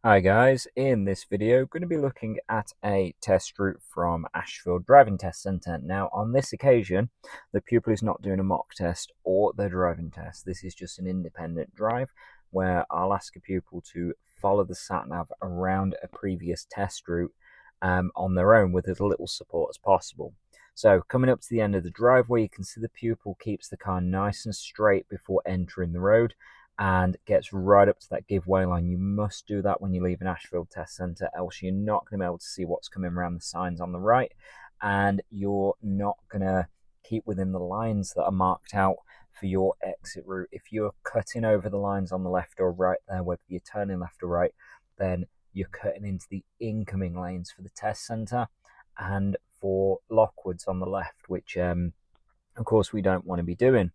Hi guys, in this video going to be looking at a test route from Ashfield Driving Test Centre. Now on this occasion the pupil is not doing a mock test or their driving test. This is just an independent drive where I'll ask a pupil to follow the Sat Nav around a previous test route on their own with as little support as possible. So coming up to the end of the driveway, you can see the pupil keeps the car nice and straight before entering the road and gets right up to that giveaway line. You must do that when you leave an Ashfield Test Centre, else you're not going to be able to see what's coming around the signs on the right, and you're not going to keep within the lines that are marked out for your exit route. If you're cutting over the lines on the left or right there, whether you're turning left or right, then you're cutting into the incoming lanes for the test centre and for Lockwood's on the left, which of course we don't want to be doing.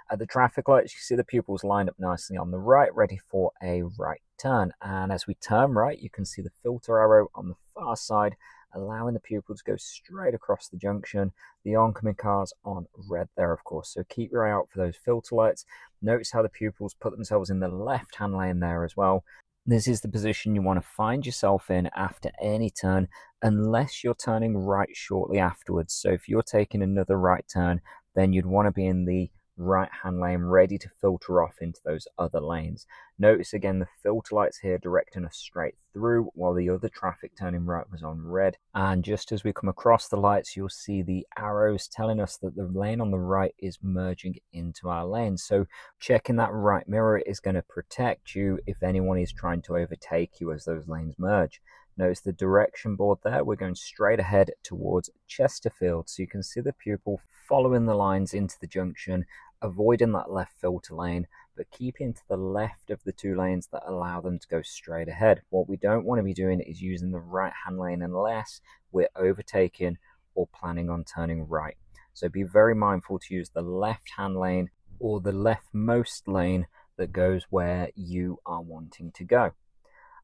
At the traffic lights, you see the pupils lined up nicely on the right, ready for a right turn. And as we turn right, you can see the filter arrow on the far side, allowing the pupil to go straight across the junction. The oncoming car's on red there, of course, so keep your eye out for those filter lights. Notice how the pupils put themselves in the left-hand lane there as well. This is the position you want to find yourself in after any turn, unless you're turning right shortly afterwards. So if you're taking another right turn, then you'd want to be in the right-hand lane ready to filter off into those other lanes. Notice again the filter lights here directing us straight through while the other traffic turning right was on red, and just as we come across the lights you'll see the arrows telling us that the lane on the right is merging into our lane. So checking that right mirror is going to protect you if anyone is trying to overtake you as those lanes merge. Notice the direction board there. We're going straight ahead towards Chesterfield, so you can see the pupil following the lines into the junction, avoiding that left filter lane, but keeping to the left of the two lanes that allow them to go straight ahead. What we don't want to be doing is using the right hand lane unless we're overtaking or planning on turning right. So be very mindful to use the left hand lane or the leftmost lane that goes where you are wanting to go.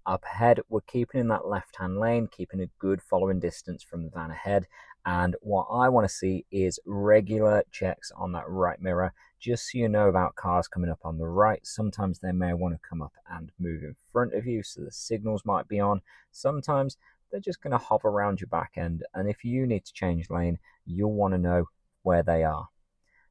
Up ahead, we're keeping in that left-hand lane, keeping a good following distance from the van ahead. And what I want to see is regular checks on that right mirror, just so you know about cars coming up on the right. Sometimes they may want to come up and move in front of you, so the signals might be on. Sometimes they're just going to hover around your back end, and if you need to change lane, you'll want to know where they are.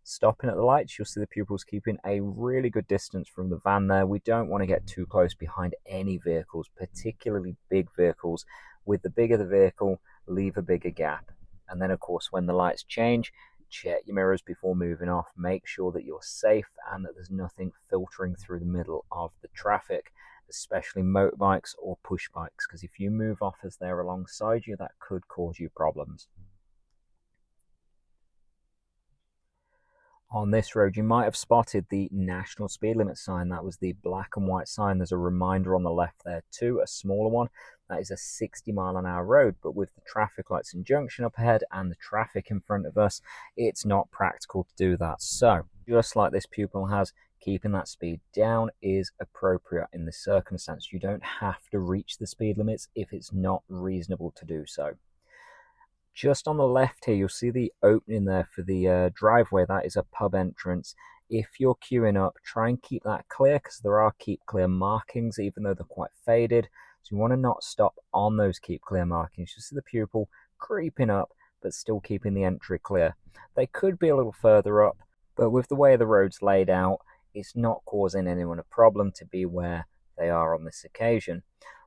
Stopping at the lights, you'll see the pupils keeping a really good distance from the van there. We don't want to get too close behind any vehicles, particularly big vehicles. With the bigger the vehicle, leave a bigger gap. And then, of course, when the lights change, check your mirrors before moving off. Make sure that you're safe and that there's nothing filtering through the middle of the traffic, especially motorbikes or push bikes, because if you move off as they're alongside you, that could cause you problems. On this road, you might have spotted the national speed limit sign. That was the black and white sign. There's a reminder on the left there too, a smaller one. That is a 60-mile-an-hour road, but with the traffic lights and junction up ahead and the traffic in front of us, it's not practical to do that. So, just like this pupil has, keeping that speed down is appropriate in this circumstance. You don't have to reach the speed limits if it's not reasonable to do so. Just on the left here, you'll see the opening there for the driveway. That is a pub entrance. If you're queuing up, try and keep that clear because there are keep clear markings, even though they're quite faded. So you want to not stop on those keep clear markings. You see the pupil creeping up, but still keeping the entry clear. They could be a little further up, but with the way the road's laid out, it's not causing anyone a problem to be where they are on this occasion.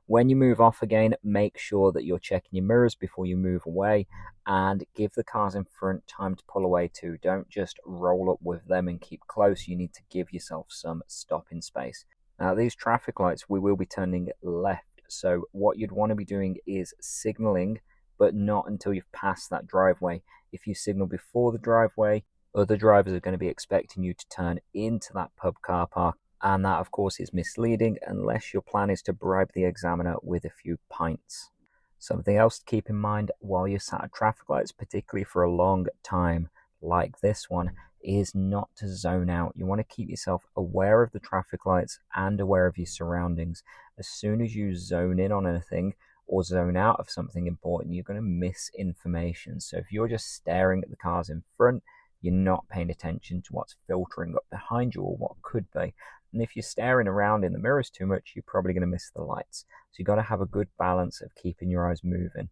When you move off again, make sure that you're checking your mirrors before you move away and give the cars in front time to pull away too. Don't just roll up with them and keep close. You need to give yourself some stopping space. Now, these traffic lights, we will be turning left. So what you'd want to be doing is signaling, but not until you've passed that driveway. If you signal before the driveway, other drivers are going to be expecting you to turn into that pub car park. And that, of course, is misleading unless your plan is to bribe the examiner with a few pints. Something else to keep in mind while you're sat at traffic lights, particularly for a long time like this one, is not to zone out. You want to keep yourself aware of the traffic lights and aware of your surroundings. As soon as you zone in on anything or zone out of something important, you're going to miss information. So if you're just staring at the cars in front, you're not paying attention to what's filtering up behind you or what could be. And if you're staring around in the mirrors too much, you're probably going to miss the lights. So you've got to have a good balance of keeping your eyes moving.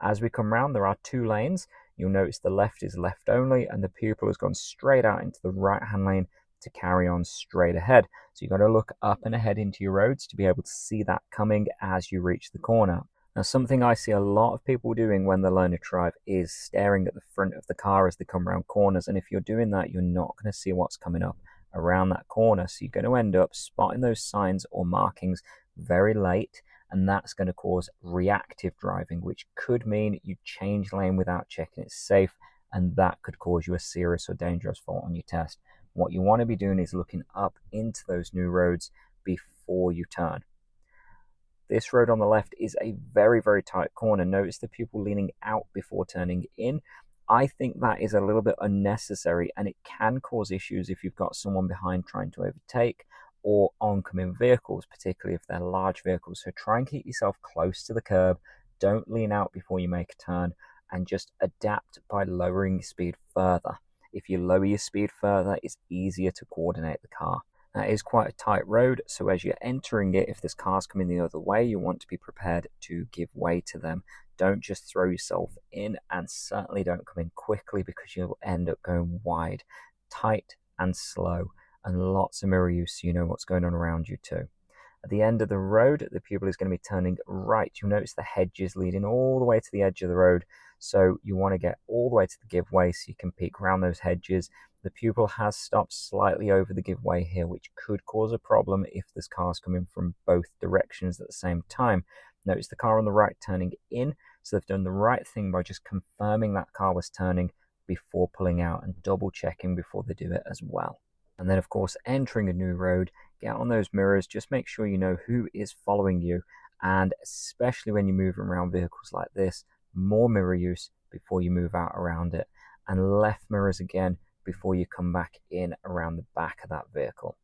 As we come round, there are two lanes. You'll notice the left is left only, and the pupil has gone straight out into the right-hand lane to carry on straight ahead. So you've got to look up and ahead into your roads to be able to see that coming as you reach the corner. Now, something I see a lot of people doing when they learn to drive is staring at the front of the car as they come around corners. And if you're doing that, you're not going to see what's coming up around that corner. So you're going to end up spotting those signs or markings very late, and that's going to cause reactive driving, which could mean you change lane without checking it's safe, and that could cause you a serious or dangerous fault on your test. What you want to be doing is looking up into those new roads before you turn. This road on the left is a very, very tight corner. Notice the pupil leaning out before turning in. I think that is a little bit unnecessary, and it can cause issues if you've got someone behind trying to overtake, or oncoming vehicles, particularly if they're large vehicles. So try and keep yourself close to the curb. Don't lean out before you make a turn, and just adapt by lowering your speed further. If you lower your speed further, it's easier to coordinate the car. That is quite a tight road, so as you're entering it, if there's cars coming the other way, you want to be prepared to give way to them. Don't just throw yourself in, and certainly don't come in quickly, because you'll end up going wide. Tight and slow, and lots of mirror use so you know what's going on around you too. At the end of the road, the pupil is going to be turning right. You'll notice the hedges leading all the way to the edge of the road, so you want to get all the way to the giveaway so you can peek around those hedges. The pupil has stopped slightly over the giveaway here, which could cause a problem if there's cars coming from both directions at the same time. Notice the car on the right turning in, so they've done the right thing by just confirming that car was turning before pulling out, and double checking before they do it as well. And then, of course, entering a new road, get on those mirrors, just make sure you know who is following you, and especially when you move around vehicles like this, more mirror use before you move out around it, and left mirrors again before you come back in around the back of that vehicle.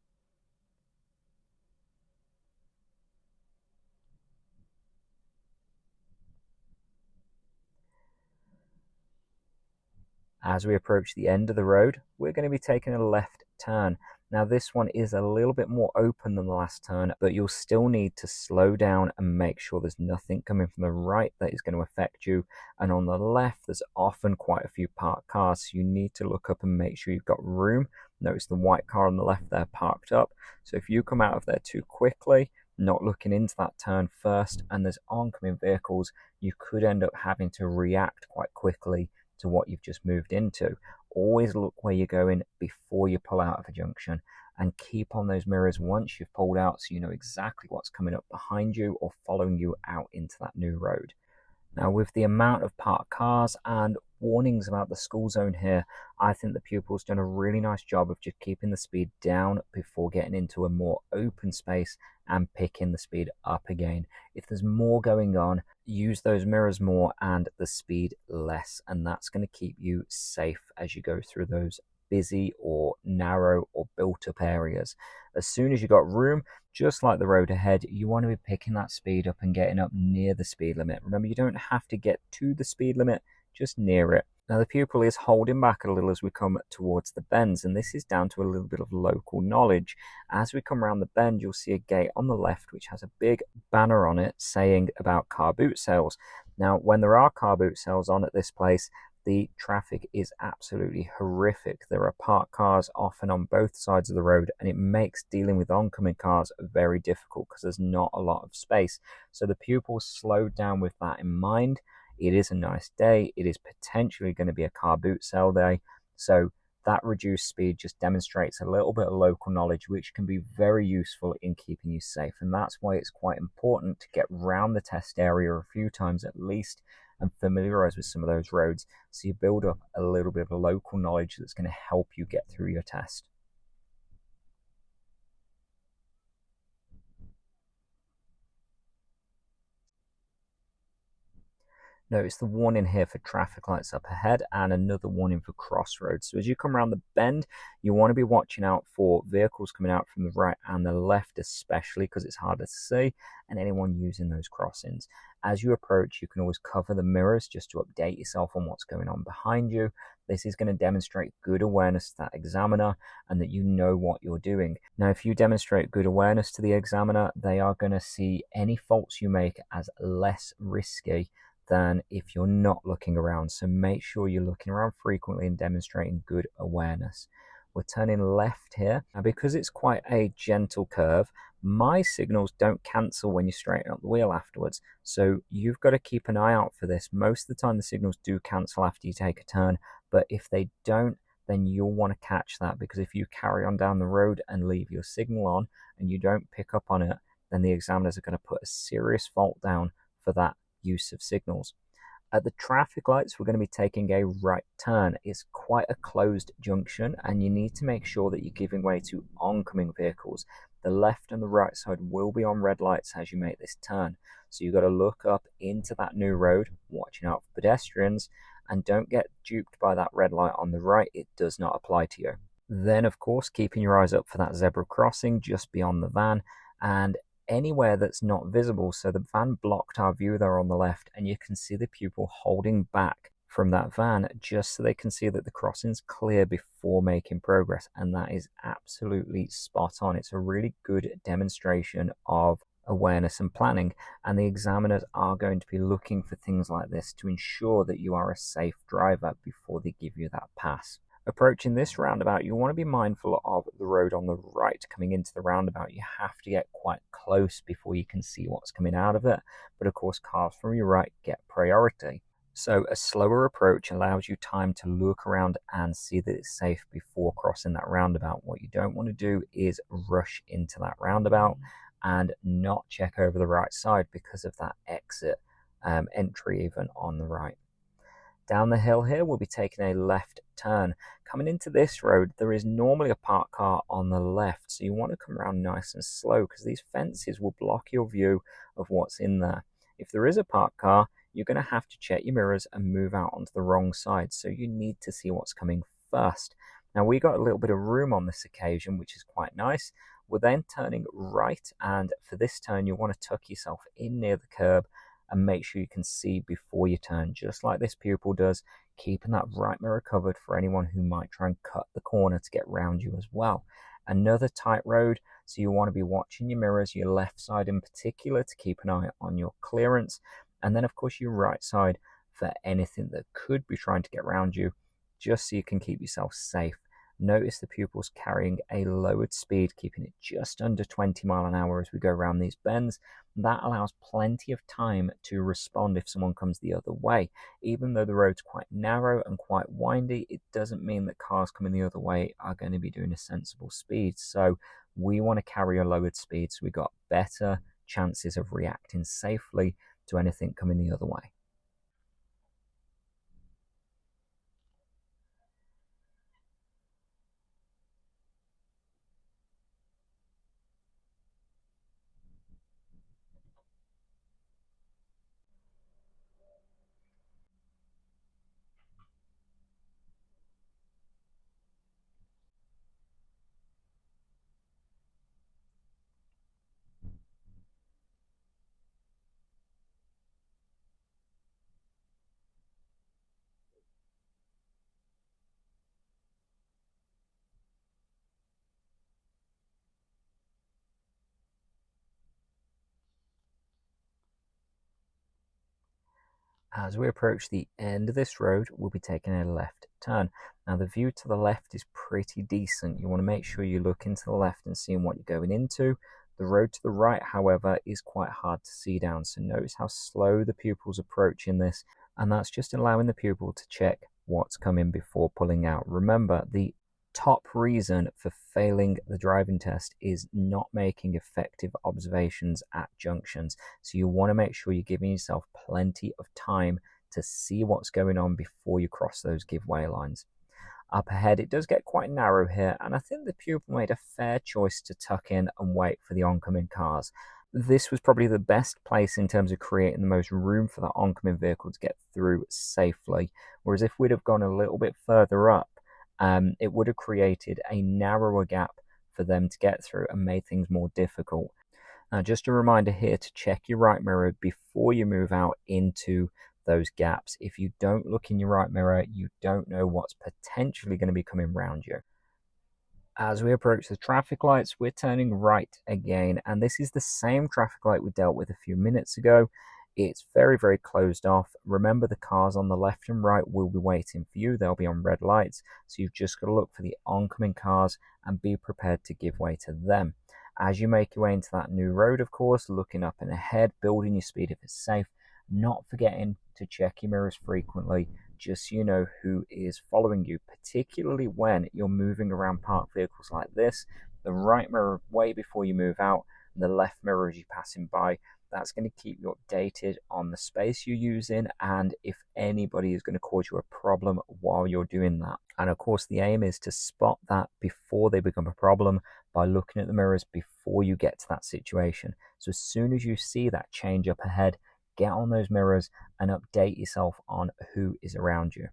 As we approach the end of the road, we're going to be taking a left turn. Now this one is a little bit more open than the last turn, but you'll still need to slow down and make sure there's nothing coming from the right that is going to affect you. And on the left, there's often quite a few parked cars, so you need to look up and make sure you've got room. Notice the white car on the left there parked up. So if you come out of there too quickly, not looking into that turn first, and there's oncoming vehicles, you could end up having to react quite quickly to what you've just moved into. Always look where you're going before you pull out of a junction, and keep on those mirrors once you've pulled out so you know exactly what's coming up behind you or following you out into that new road. Now, with the amount of parked cars and warnings about the school zone here, I think the pupil's done a really nice job of just keeping the speed down before getting into a more open space and picking the speed up again. If there's more going on, use those mirrors more and the speed less, and that's going to keep you safe as you go through those busy or narrow or built up areas. As soon as you've got room, just like the road ahead, you want to be picking that speed up and getting up near the speed limit. Remember, you don't have to get to the speed limit, just near it. Now the pupil is holding back a little as we come towards the bends, and this is down to a little bit of local knowledge. As we come around the bend, you'll see a gate on the left which has a big banner on it saying about car boot sales. Now when there are car boot sales on at this place, the traffic is absolutely horrific. There are parked cars often on both sides of the road, and it makes dealing with oncoming cars very difficult because there's not a lot of space. So the pupil slowed down with that in mind. It is a nice day. It is potentially going to be a car boot sale day. So that reduced speed just demonstrates a little bit of local knowledge, which can be very useful in keeping you safe. And that's why it's quite important to get round the test area a few times at least and familiarize with some of those roads, so you build up a little bit of local knowledge that's going to help you get through your test. Notice the warning here for traffic lights up ahead and another warning for crossroads. So as you come around the bend, you want to be watching out for vehicles coming out from the right and the left, especially because it's harder to see, and anyone using those crossings. As you approach, you can always cover the mirrors just to update yourself on what's going on behind you. This is going to demonstrate good awareness to that examiner and that you know what you're doing. Now, if you demonstrate good awareness to the examiner, they are going to see any faults you make as less risky than if you're not looking around. So make sure you're looking around frequently and demonstrating good awareness. We're turning left here. Now, because it's quite a gentle curve, my signals don't cancel when you straighten up the wheel afterwards. So you've got to keep an eye out for this. Most of the time the signals do cancel after you take a turn, but if they don't, then you'll want to catch that, because if you carry on down the road and leave your signal on and you don't pick up on it, then the examiners are going to put a serious fault down for that use of signals. At the traffic lights, we're going to be taking a right turn. It's quite a closed junction and you need to make sure that you're giving way to oncoming vehicles. The left and the right side will be on red lights as you make this turn. So you've got to look up into that new road, watching out for pedestrians, and don't get duped by that red light on the right. It does not apply to you. Then, of course, keeping your eyes up for that zebra crossing just beyond the van and anywhere that's not visible. So the van blocked our view there on the left, and you can see the pupil holding back from that van just so they can see that the crossing's clear before making progress, and that is absolutely spot on. It's a really good demonstration of awareness and planning, and the examiners are going to be looking for things like this to ensure that you are a safe driver before they give you that pass. Approaching this roundabout, you want to be mindful of the road on the right coming into the roundabout. You have to get quite close before you can see what's coming out of it. But of course, cars from your right get priority. So a slower approach allows you time to look around and see that it's safe before crossing that roundabout. What you don't want to do is rush into that roundabout and not check over the right side because of that exit entry even on the right. Down the hill here, we'll be taking a left turn. Coming into this road, there is normally a parked car on the left, so you want to come around nice and slow because these fences will block your view of what's in there. If there is a parked car, you're going to have to check your mirrors and move out onto the wrong side, so you need to see what's coming first. Now, we got a little bit of room on this occasion, which is quite nice. We're then turning right, and for this turn, you want to tuck yourself in near the curb and make sure you can see before you turn, just like this pupil does, keeping that right mirror covered for anyone who might try and cut the corner to get round you as well. Another tight road, so you want to be watching your mirrors, your left side in particular, to keep an eye on your clearance, and then of course your right side for anything that could be trying to get round you, just so you can keep yourself safe. Notice the pupils carrying a lowered speed, keeping it just under 20 miles an hour as we go around these bends. That allows plenty of time to respond if someone comes the other way. Even though the road's quite narrow and quite windy, it doesn't mean that cars coming the other way are going to be doing a sensible speed. So we want to carry a lowered speed so we got better chances of reacting safely to anything coming the other way. As we approach the end of this road, we'll be taking a left turn. Now the view to the left is pretty decent. You want to make sure you look into the left and seeing what you're going into. The road to the right, however, is quite hard to see down. So notice how slow the pupil's approaching this. And that's just allowing the pupil to check what's coming before pulling out. Remember, the top reason for failing the driving test is not making effective observations at junctions. So you want to make sure you're giving yourself plenty of time to see what's going on before you cross those giveaway lines. Up ahead, it does get quite narrow here, and I think the pupil made a fair choice to tuck in and wait for the oncoming cars. This was probably the best place in terms of creating the most room for the oncoming vehicle to get through safely. Whereas if we'd have gone a little bit further up, it would have created a narrower gap for them to get through and made things more difficult. Now, just a reminder here to check your right mirror before you move out into those gaps. If you don't look in your right mirror, you don't know what's potentially going to be coming around you. As we approach the traffic lights, we're turning right again, and this is the same traffic light we dealt with a few minutes ago. It's very, very closed off. Remember, the cars on the left and right will be waiting for you. They'll be on red lights, so you've just got to look for the oncoming cars and be prepared to give way to them. As you make your way into that new road, of course, looking up and ahead, building your speed if it's safe, not forgetting to check your mirrors frequently, just so you know who is following you, particularly when you're moving around parked vehicles like this. The right mirror way before you move out, and the left mirror as you're passing by. That's going to keep you updated on the space you're using and if anybody is going to cause you a problem while you're doing that. And of course, the aim is to spot that before they become a problem by looking at the mirrors before you get to that situation. So as soon as you see that change up ahead, get on those mirrors and update yourself on who is around you.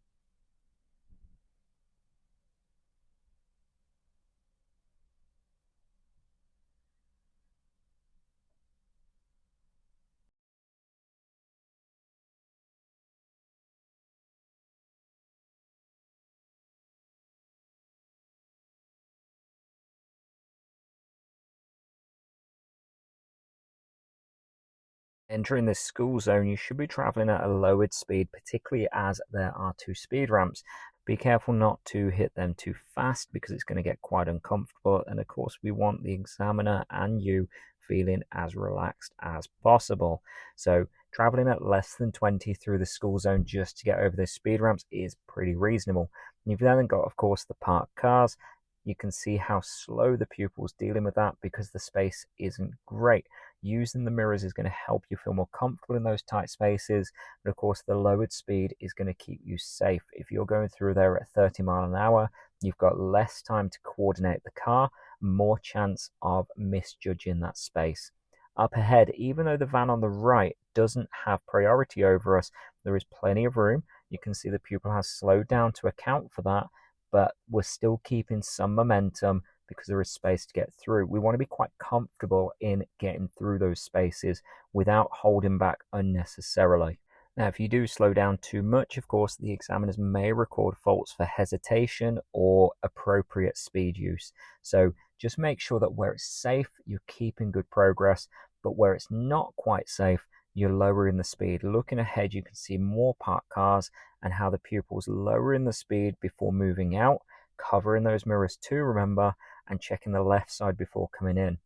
Entering this school zone, you should be traveling at a lowered speed, particularly as there are two speed ramps. Be careful not to hit them too fast because it's going to get quite uncomfortable. And of course, we want the examiner and you feeling as relaxed as possible. So traveling at less than 20 through the school zone just to get over those speed ramps is pretty reasonable. And you've then got, of course, the parked cars. You can see how slow the pupil's dealing with that because the space isn't great. Using the mirrors is going to help you feel more comfortable in those tight spaces. But of course, the lowered speed is going to keep you safe. If you're going through there at 30 miles an hour, you've got less time to coordinate the car, more chance of misjudging that space. Up ahead, even though the van on the right doesn't have priority over us, there is plenty of room. You can see the pupil has slowed down to account for that, but we're still keeping some momentum because there is space to get through. We want to be quite comfortable in getting through those spaces without holding back unnecessarily. Now, if you do slow down too much, of course, the examiners may record faults for hesitation or appropriate speed use. So just make sure that where it's safe, you're keeping good progress, but where it's not quite safe, you're lowering the speed. Looking ahead, you can see more parked cars and how the pupil's lowering the speed before moving out, covering those mirrors too, remember, and checking the left side before coming in.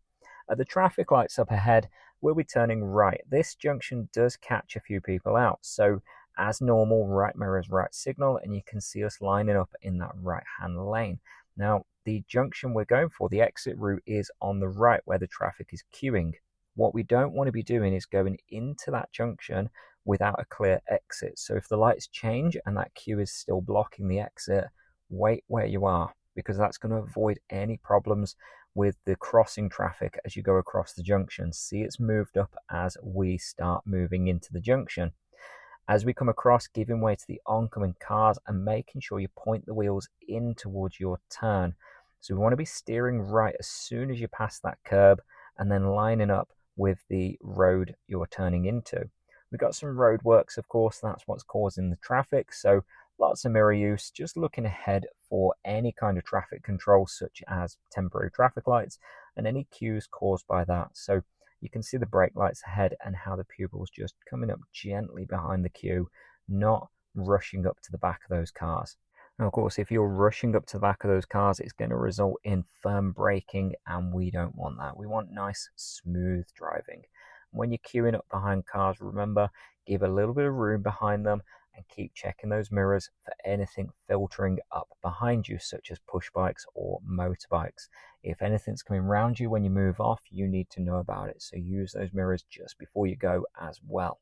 At the traffic lights up ahead, we'll be turning right. This junction does catch a few people out, so as normal, right mirror is right signal, and you can see us lining up in that right-hand lane. Now, the junction we're going for, the exit route, is on the right where the traffic is queuing. What we don't want to be doing is going into that junction without a clear exit. So if the lights change and that queue is still blocking the exit, wait where you are, because that's going to avoid any problems with the crossing traffic as you go across the junction. See, it's moved up as we start moving into the junction. As we come across, giving way to the oncoming cars and making sure you point the wheels in towards your turn. So we want to be steering right as soon as you pass that curb and then lining up with the road you're turning into. We've got some road works, of course, that's what's causing the traffic. So lots of mirror use, just looking ahead for any kind of traffic control, such as temporary traffic lights and any queues caused by that. So you can see the brake lights ahead and how the pupil's just coming up gently behind the queue, not rushing up to the back of those cars. Now, of course, if you're rushing up to the back of those cars, it's going to result in firm braking, and we don't want that. We want nice, smooth driving. When you're queuing up behind cars, remember, give a little bit of room behind them and keep checking those mirrors for anything filtering up behind you, such as push bikes or motorbikes. If anything's coming around you when you move off, you need to know about it. So use those mirrors just before you go as well.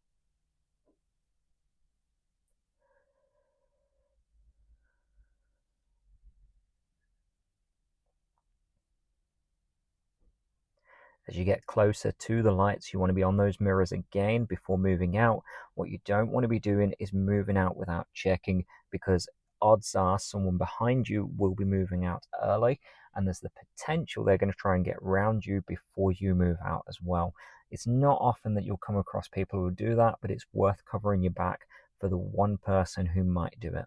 As you get closer to the lights, you want to be on those mirrors again before moving out. What you don't want to be doing is moving out without checking, because odds are someone behind you will be moving out early, and there's the potential they're going to try and get round you before you move out as well. It's not often that you'll come across people who do that, but it's worth covering your back for the one person who might do it.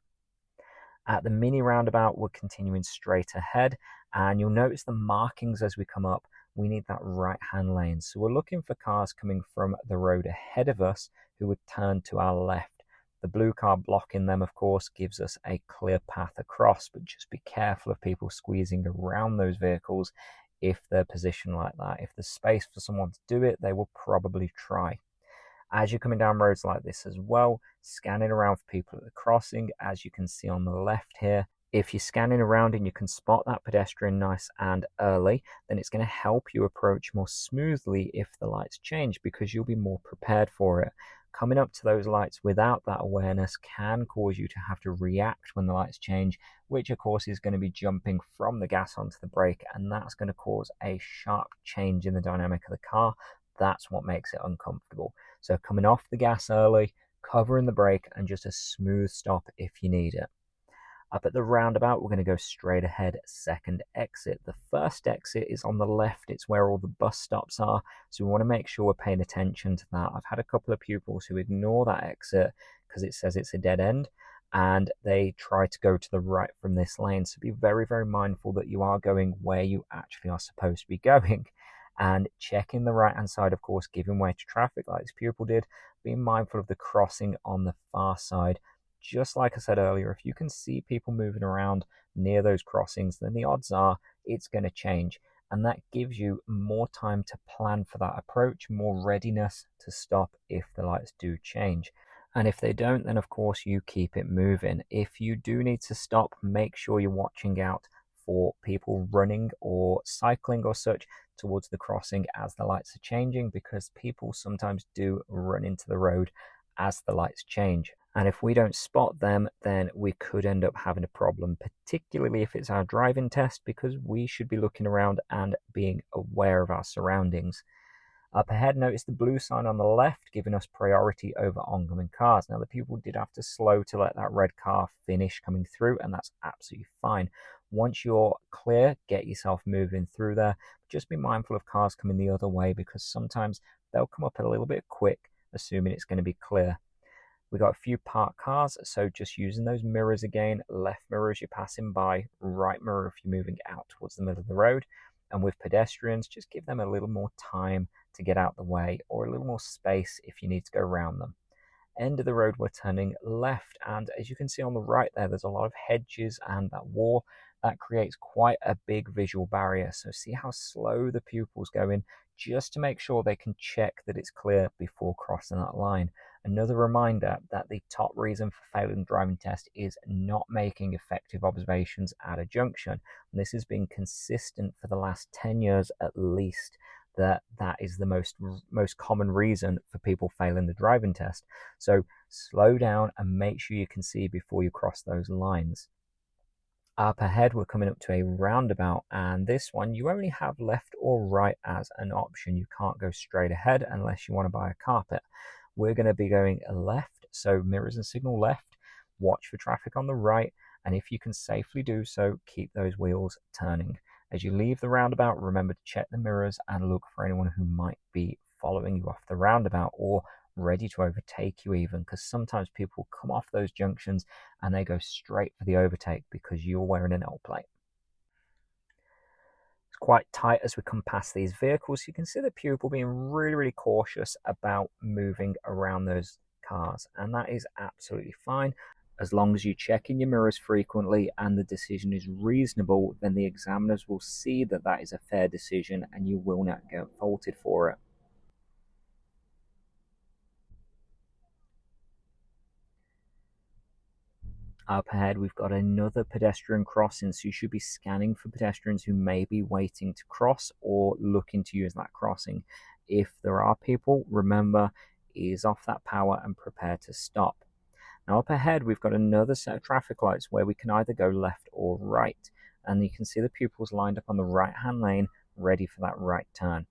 At the mini roundabout, we're continuing straight ahead, and you'll notice the markings as we come up. We need that right-hand lane. So we're looking for cars coming from the road ahead of us who would turn to our left. The blue car blocking them, of course, gives us a clear path across, but just be careful of people squeezing around those vehicles if they're positioned like that. If there's space for someone to do it, they will probably try. As you're coming down roads like this as well, scanning around for people at the crossing, as you can see on the left here. If you're scanning around and you can spot that pedestrian nice and early, then it's going to help you approach more smoothly if the lights change, because you'll be more prepared for it. Coming up to those lights without that awareness can cause you to have to react when the lights change, which of course is going to be jumping from the gas onto the brake, and that's going to cause a sharp change in the dynamic of the car. That's what makes it uncomfortable. So coming off the gas early, covering the brake, and just a smooth stop if you need it. Up at the roundabout, we're going to go straight ahead, second exit. The first exit is on the left. It's where all the bus stops are. So we want to make sure we're paying attention to that. I've had a couple of pupils who ignore that exit because it says it's a dead end, and they try to go to the right from this lane. So be very, very mindful that you are going where you actually are supposed to be going. And checking the right hand side, of course, giving way to traffic like this pupil did. Being mindful of the crossing on the far side. Just like I said earlier, if you can see people moving around near those crossings, then the odds are it's going to change. And that gives you more time to plan for that approach, more readiness to stop if the lights do change. And if they don't, then of course you keep it moving. If you do need to stop, make sure you're watching out for people running or cycling or such towards the crossing as the lights are changing, because people sometimes do run into the road as the lights change. And if we don't spot them, then we could end up having a problem, particularly if it's our driving test, because we should be looking around and being aware of our surroundings. Up ahead, notice the blue sign on the left giving us priority over oncoming cars. Now, the people did have to slow to let that red car finish coming through, and that's absolutely fine. Once you're clear, get yourself moving through there. Just be mindful of cars coming the other way, because sometimes they'll come up a little bit quick, assuming it's going to be clear. We got a few parked cars, so just using those mirrors again. Left mirror as you're passing by, right mirror if you're moving out towards the middle of the road. And with pedestrians, just give them a little more time to get out the way, or a little more space if you need to go around them. End of the road, we're turning left, and as you can see on the right there, there's a lot of hedges and that wall that creates quite a big visual barrier. So see how slow the pupils go in, just to make sure they can check that it's clear before crossing that line. Another reminder that the top reason for failing the driving test is not making effective observations at a junction. And this has been consistent for the last 10 years at least, that is the most common reason for people failing the driving test. So slow down and make sure you can see before you cross those lines. Up ahead, we're coming up to a roundabout, and this one you only have left or right as an option. You can't go straight ahead unless you want to buy a carpet. We're going to be going left, so mirrors and signal left. Watch for traffic on the right, and if you can safely do so, keep those wheels turning. As you leave the roundabout, remember to check the mirrors and look for anyone who might be following you off the roundabout or ready to overtake you even, because sometimes people come off those junctions and they go straight for the overtake because you're wearing an L plate. It's quite tight as we come past these vehicles. You can see the pupil being really, really cautious about moving around those cars, and that is absolutely fine. As long as you check in your mirrors frequently and the decision is reasonable, then the examiners will see that that is a fair decision and you will not get faulted for it. Up ahead, we've got another pedestrian crossing, so you should be scanning for pedestrians who may be waiting to cross or looking to use that crossing. If there are people, remember, ease off that power and prepare to stop. Now up ahead, we've got another set of traffic lights where we can either go left or right, and you can see the pupils lined up on the right-hand lane, ready for that right turn.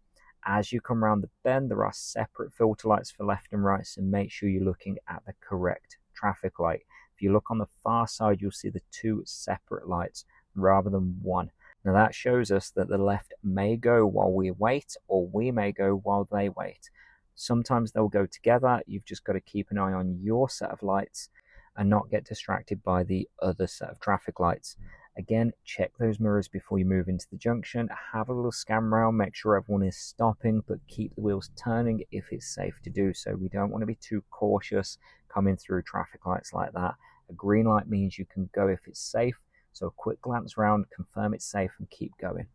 As you come around the bend, there are separate filter lights for left and right, so make sure you're looking at the correct traffic light. If you look on the far side, you'll see the two separate lights rather than one. Now that shows us that the left may go while we wait, or we may go while they wait. Sometimes they'll go together. You've just got to keep an eye on your set of lights and not get distracted by the other set of traffic lights. Again, check those mirrors before you move into the junction. Have a little scan round, make sure everyone is stopping, but keep the wheels turning if it's safe to do so. We don't want to be too cautious coming through traffic lights like that. A green light means you can go if it's safe, so a quick glance round, confirm it's safe, and keep going.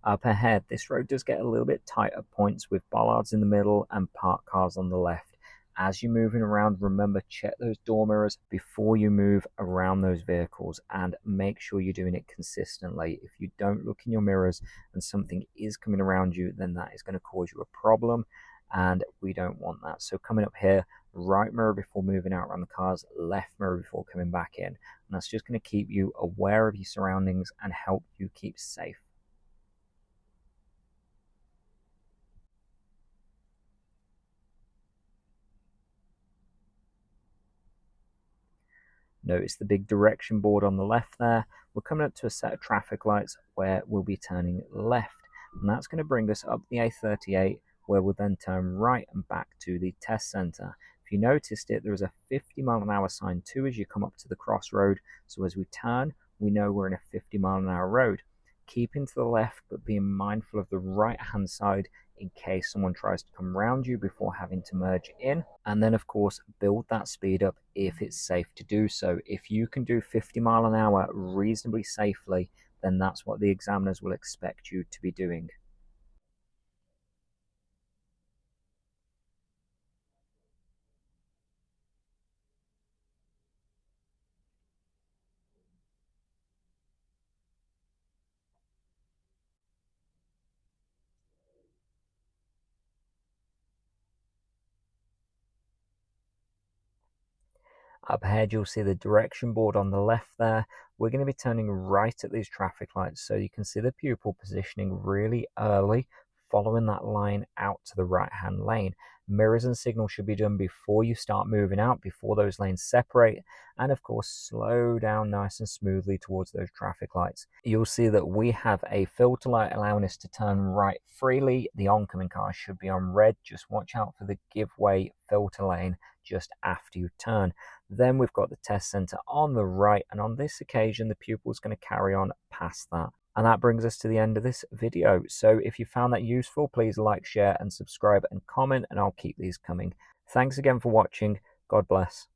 Up ahead, this road does get a little bit tight at points with bollards in the middle and parked cars on the left. As you're moving around, remember, check those door mirrors before you move around those vehicles and make sure you're doing it consistently. If you don't look in your mirrors and something is coming around you, then that is going to cause you a problem, and we don't want that. So coming up here, right mirror before moving out around the cars, left mirror before coming back in. And that's just going to keep you aware of your surroundings and help you keep safe. Notice the big direction board on the left there. We're coming up to a set of traffic lights where we'll be turning left, and that's going to bring us up the A38, where we'll then turn right and back to the test centre. If you noticed it, there is a 50-mile-an-hour sign too as you come up to the crossroad, so as we turn, we know we're in a 50-mile-an-hour road. Keeping to the left, but being mindful of the right-hand side in case someone tries to come round you before having to merge in. And then, of course, build that speed up if it's safe to do so. If you can do 50 mile an hour reasonably safely, then that's what the examiners will expect you to be doing. Up ahead, you'll see the direction board on the left there. We're going to be turning right at these traffic lights, so you can see the pupil positioning really early, following that line out to the right-hand lane. Mirrors and signals should be done before you start moving out, before those lanes separate, and of course, slow down nice and smoothly towards those traffic lights. You'll see that we have a filter light allowing us to turn right freely. The oncoming car should be on red. Just watch out for the give way filter lane just after you turn. Then we've got the test centre on the right, and on this occasion the pupil is going to carry on past that. And that brings us to the end of this video. So if you found that useful, please like, share and subscribe and comment, and I'll keep these coming. Thanks again for watching. God bless.